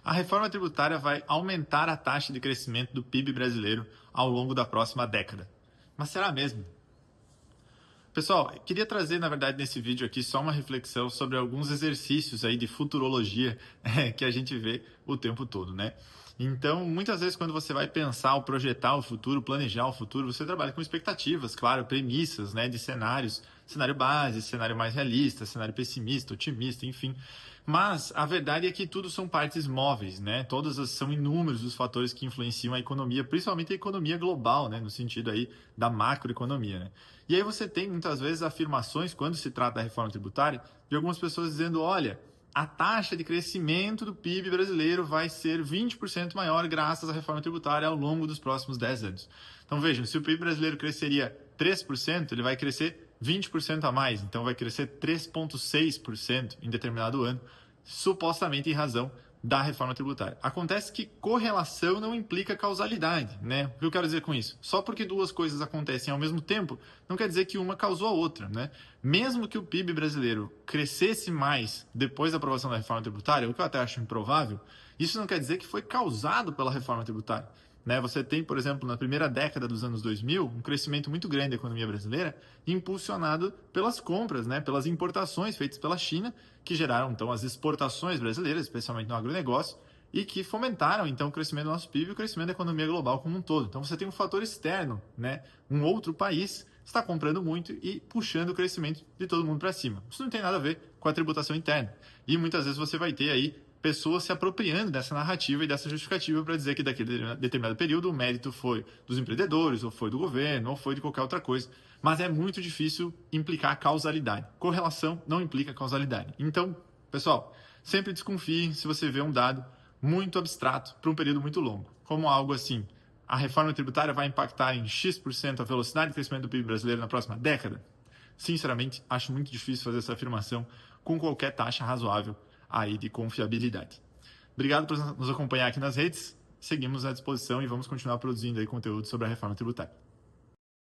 A reforma tributária vai aumentar a taxa de crescimento do PIB brasileiro ao longo da próxima década. Mas será mesmo? Pessoal, queria trazer, na verdade, nesse vídeo aqui só uma reflexão sobre alguns exercícios aí de futurologia que a gente vê o tempo todo, né? Então, muitas vezes, quando você vai pensar ou projetar o futuro, planejar o futuro, você trabalha com expectativas, claro, premissas, né, de cenários, cenário base, cenário mais realista, cenário pessimista, otimista, enfim. Mas a verdade é que tudo são partes móveis, né? São inúmeros os fatores que influenciam a economia, principalmente a economia global, né, no sentido aí da macroeconomia, né? E aí você tem muitas vezes afirmações, quando se trata da reforma tributária, de algumas pessoas dizendo, olha, a taxa de crescimento do PIB brasileiro vai ser 20% maior graças à reforma tributária ao longo dos próximos 10 anos. Então vejam, se o PIB brasileiro cresceria 3%, ele vai crescer 20% a mais, então vai crescer 3,6% em determinado ano, supostamente em razão da reforma tributária. Acontece que correlação não implica causalidade, né? O que eu quero dizer com isso? Só porque duas coisas acontecem ao mesmo tempo, não quer dizer que uma causou a outra, né? Mesmo que o PIB brasileiro crescesse mais depois da aprovação da reforma tributária, o que eu até acho improvável, isso não quer dizer que foi causado pela reforma tributária. Né? Você tem, por exemplo, na primeira década dos anos 2000, um crescimento muito grande da economia brasileira, impulsionado pelas compras, né? Pelas importações feitas pela China, que geraram então as exportações brasileiras, especialmente no agronegócio, e que fomentaram então o crescimento do nosso PIB e o crescimento da economia global como um todo. Então você tem um fator externo, né? Um outro país está comprando muito e puxando o crescimento de todo mundo para cima. Isso não tem nada a ver com a tributação interna. E muitas vezes você vai ter aí pessoas se apropriando dessa narrativa e dessa justificativa para dizer que daquele determinado período o mérito foi dos empreendedores, ou foi do governo, ou foi de qualquer outra coisa. Mas é muito difícil implicar causalidade. Correlação não implica causalidade. Então, pessoal, sempre desconfie se você vê um dado muito abstrato para um período muito longo, como algo assim: a reforma tributária vai impactar em X% a velocidade de crescimento do PIB brasileiro na próxima década? Sinceramente, acho muito difícil fazer essa afirmação com qualquer taxa razoável aí de confiabilidade. Obrigado por nos acompanhar aqui nas redes. Seguimos à disposição e vamos continuar produzindo aí conteúdo sobre a reforma tributária.